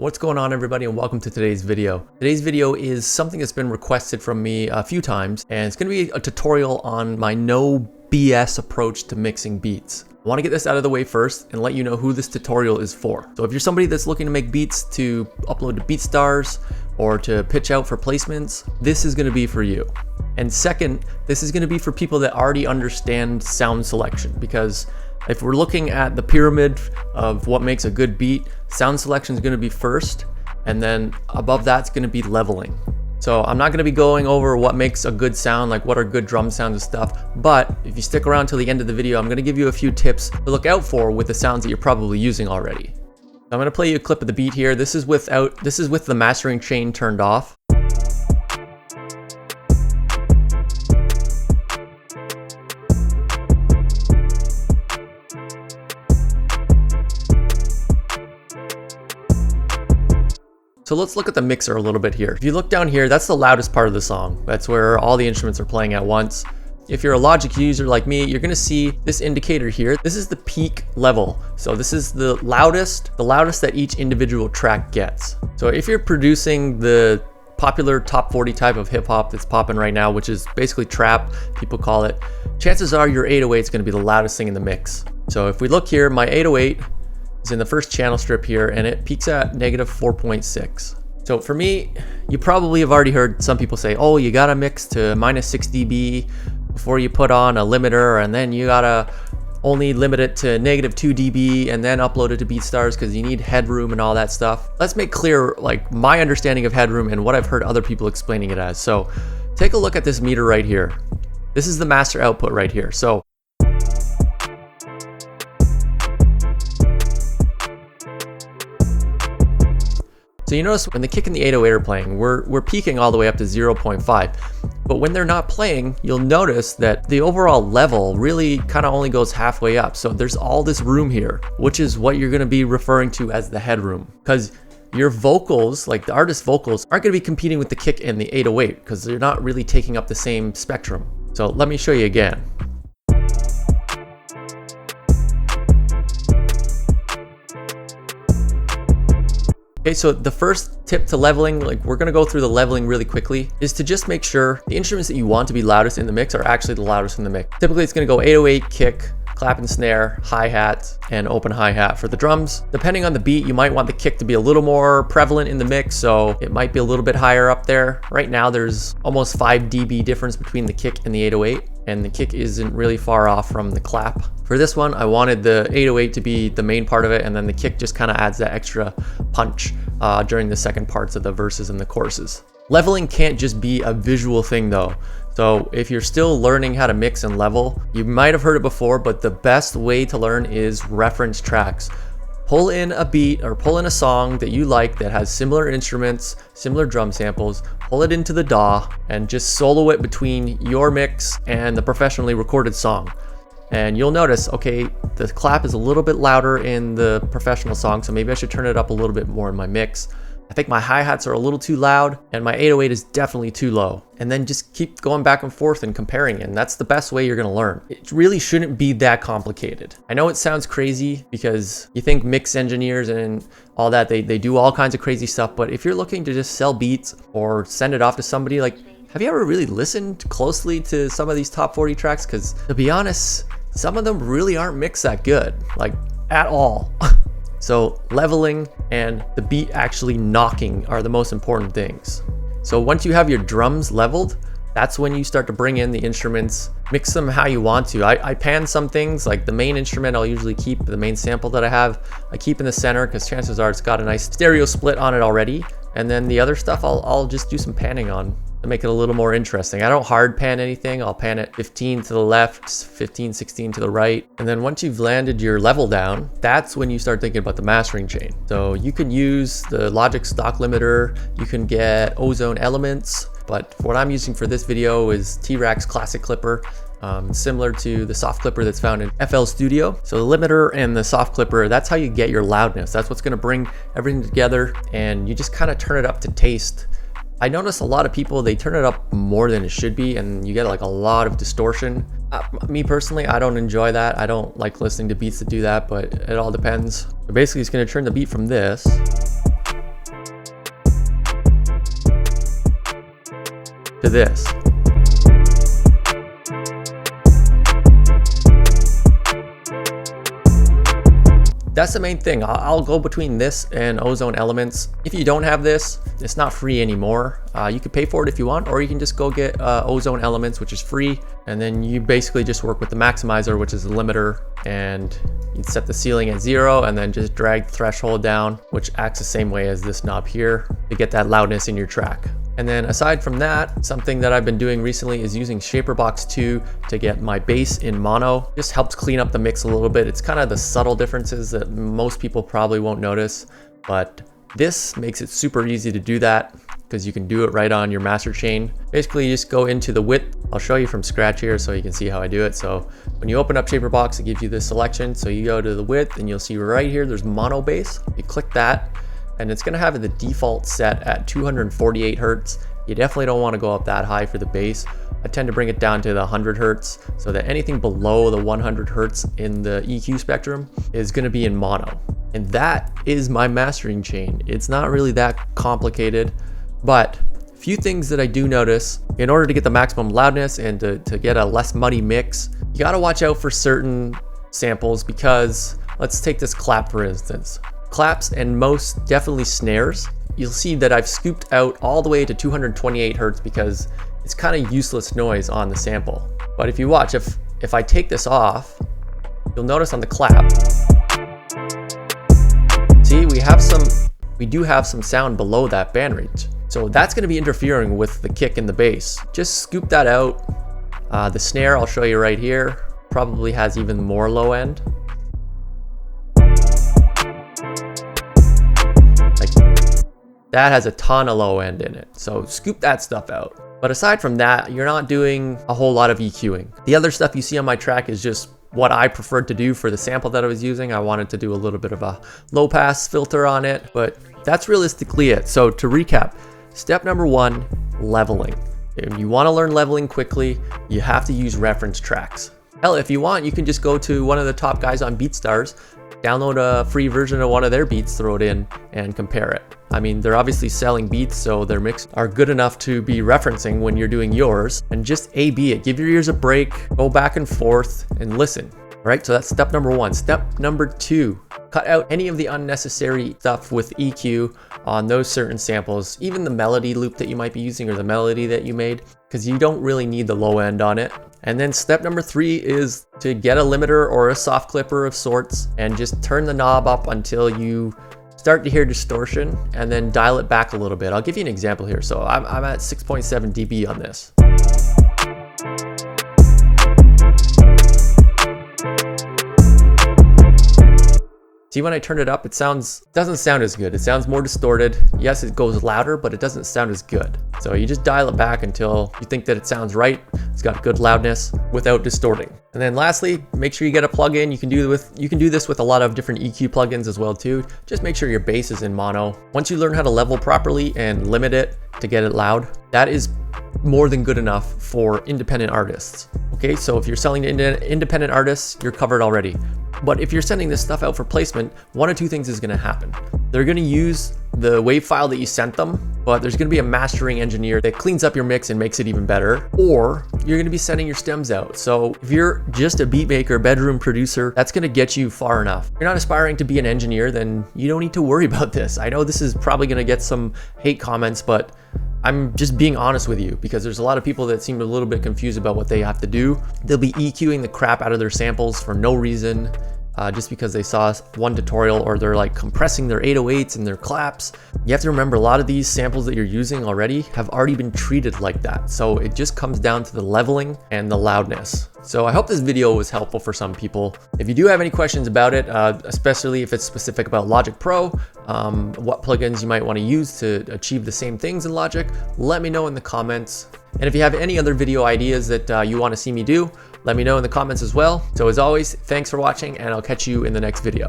What's going on, everybody, and welcome to today's video. Today's video is something that's been requested from me a few times, and it's going to be a tutorial on my no BS approach to mixing beats. I want to get this out of the way first and let you know who this tutorial is for. So if you're somebody that's looking to make beats to upload to BeatStars or to pitch out for placements, this is going to be for you. And second, this is going to be for people that already understand sound selection, because if we're looking at the pyramid of what makes a good beat, sound selection is going to be first, and then above that's going to be leveling. So I'm not going to be going over what makes a good sound, like what are good drum sounds and stuff, but if you stick around till the end of the video, I'm going to give you a few tips to look out for with the sounds that you're probably using already. So I'm going to play you a clip of the beat here. This is with the mastering chain turned off. So let's look at the mixer a little bit here. If you look down here, that's the loudest part of the song. That's where all the instruments are playing at once. If you're a Logic user like me, you're gonna see this indicator here. This is the peak level. So this is the loudest that each individual track gets. So if you're producing the popular top 40 type of hip hop that's popping right now, which is basically trap, people call it, chances are your 808 is gonna be the loudest thing in the mix. So if we look here, my 808 is in the first channel strip here, and it peaks at -4.6. So for me, you probably have already heard some people say, oh, you gotta mix to -6 dB before you put on a limiter, and then you gotta only limit it to -2 dB and then upload it to BeatStars because you need headroom and all that stuff. Let's make clear like my understanding of headroom and what I've heard other people explaining it as. So take a look at this meter right here. This is the master output right here. So you notice when the kick and the 808 are playing, we're peaking all the way up to 0.5. But when they're not playing, you'll notice that the overall level really kind of only goes halfway up. So there's all this room here, which is what you're going to be referring to as the headroom. Because your vocals, like the artist's vocals, aren't going to be competing with the kick and the 808 because they're not really taking up the same spectrum. So let me show you again. Okay, so the first tip to leveling, like we're gonna go through the leveling really quickly, is to just make sure the instruments that you want to be loudest in the mix are actually the loudest in the mix. Typically it's gonna go 808, kick, clap and snare, hi-hat, and open hi-hat for the drums. Depending on the beat, you might want the kick to be a little more prevalent in the mix, so it might be a little bit higher up there. Right now there's almost 5 dB difference between the kick and the 808, and the kick isn't really far off from the clap. For this one, I wanted the 808 to be the main part of it, and then the kick just kind of adds that extra punch during the second parts of the verses and the choruses. Leveling can't just be a visual thing though. So if you're still learning how to mix and level, you might have heard it before, but the best way to learn is reference tracks. Pull in a beat or pull in a song that you like that has similar instruments, similar drum samples, pull it into the DAW and just solo it between your mix and the professionally recorded song. And you'll notice, okay, the clap is a little bit louder in the professional song, so maybe I should turn it up a little bit more in my mix. I think my hi-hats are a little too loud and my 808 is definitely too low. And then just keep going back and forth and comparing, and that's the best way you're gonna learn. It really shouldn't be that complicated. I know it sounds crazy because you think mix engineers and all that, they do all kinds of crazy stuff, but if you're looking to just sell beats or send it off to somebody, like, have you ever really listened closely to some of these top 40 tracks? Because to be honest, some of them really aren't mixed that good, like at all. So leveling and the beat actually knocking are the most important things. So once you have your drums leveled, that's when you start to bring in the instruments, mix them how you want to. I pan some things, like the main instrument I'll usually keep, the main sample that I have, I keep in the center because chances are it's got a nice stereo split on it already. And then the other stuff I'll just do some panning on to make it a little more interesting. I don't hard pan anything. I'll pan it 15 to the left, 15, 16 to the right. And then once you've landed your level down, that's when you start thinking about the mastering chain. So you can use the Logic stock limiter, you can get ozone elements, but what I'm using for this video is T-Rack's classic clipper, similar to the soft clipper that's found in FL Studio. So the limiter and the soft clipper, that's how you get your loudness. That's what's gonna bring everything together, and you just kind of turn it up to taste. I notice a lot of people, they turn it up more than it should be, and you get like a lot of distortion. Me personally, I don't enjoy that. I don't like listening to beats that do that, but it all depends. So basically, it's gonna turn the beat from this to this. That's the main thing. I'll go between this and Ozone Elements. If you don't have this, it's not free anymore. You could pay for it if you want, or you can just go get Ozone Elements, which is free. And then you basically just work with the maximizer, which is the limiter, and you set the ceiling at 0 and then just drag the threshold down, which acts the same way as this knob here to get that loudness in your track. And then aside from that, something that I've been doing recently is using Shaperbox 2 to get my bass in mono. Just helps clean up the mix a little bit. It's kind of the subtle differences that most people probably won't notice, but this makes it super easy to do that because you can do it right on your master chain. Basically, you just go into the width. I'll show you from scratch here so you can see how I do it. So when you open up Shaperbox, it gives you this selection. So you go to the width and you'll see right here, there's mono bass. You click that, and it's going to have the default set at 248 hertz. You definitely don't want to go up that high for the bass. I tend to bring it down to the 100 hertz so that anything below the 100 hertz in the EQ spectrum is going to be in mono. And that is my mastering chain. It's not really that complicated, but a few things that I do notice in order to get the maximum loudness and to get a less muddy mix, you got to watch out for certain samples because let's take this clap for instance. Claps and most definitely snares, you'll see that I've scooped out all the way to 228 hertz because it's kind of useless noise on the sample. But if you watch, if I take this off, you'll notice on the clap, see we do have some sound below that band rate. So that's going to be interfering with the kick and the bass. Just scoop that out. The snare I'll show you right here probably has even more low end. That has a ton of low end in it, so scoop that stuff out. But aside from that, you're not doing a whole lot of EQing. The other stuff you see on my track is just what I preferred to do for the sample that I was using. I wanted to do a little bit of a low pass filter on it, but that's realistically it. So to recap, step number 1, leveling. If you want to learn leveling quickly, you have to use reference tracks. Hell, if you want, you can just go to one of the top guys on BeatStars, download a free version of one of their beats, throw it in, and compare it. I mean, they're obviously selling beats, so their mix are good enough to be referencing when you're doing yours, and just A/B it. Give your ears a break, go back and forth, and listen. All right, so that's step number 1. Step number 2, cut out any of the unnecessary stuff with EQ on those certain samples, even the melody loop that you might be using or the melody that you made, because you don't really need the low end on it. And then step number 3 is to get a limiter or a soft clipper of sorts and just turn the knob up until you start to hear distortion and then dial it back a little bit. I'll give you an example here. So I'm at 6.7 dB on this. See, when I turn it up, it doesn't sound as good. It sounds more distorted. Yes, it goes louder, but it doesn't sound as good. So you just dial it back until you think that it sounds right. It's got good loudness without distorting. And then lastly, make sure you get a plugin. You can do this with a lot of different EQ plugins as well too. Just make sure your bass is in mono. Once you learn how to level properly and limit it to get it loud, that is more than good enough for independent artists. Okay, so if you're selling to independent artists, you're covered already. But if you're sending this stuff out for placement, one of two things is going to happen. They're going to use the WAV file that you sent them, but there's going to be a mastering engineer that cleans up your mix and makes it even better, or you're going to be sending your stems out. So if you're just a beat maker, bedroom producer, that's going to get you far enough. If you're not aspiring to be an engineer, then you don't need to worry about this. I know this is probably going to get some hate comments, but I'm just being honest with you because there's a lot of people that seem a little bit confused about what they have to do. They'll be EQing the crap out of their samples for no reason. Just because they saw one tutorial, or they're like compressing their 808s and their claps. You have to remember, a lot of these samples that you're using already have already been treated like that. So it just comes down to the leveling and the loudness. So I hope this video was helpful for some people. If you do have any questions about it, especially if it's specific about Logic Pro, what plugins you might want to use to achieve the same things in Logic, let me know in the comments. And if you have any other video ideas that you want to see me do, let me know in the comments as well. So as always, thanks for watching, and I'll catch you in the next video.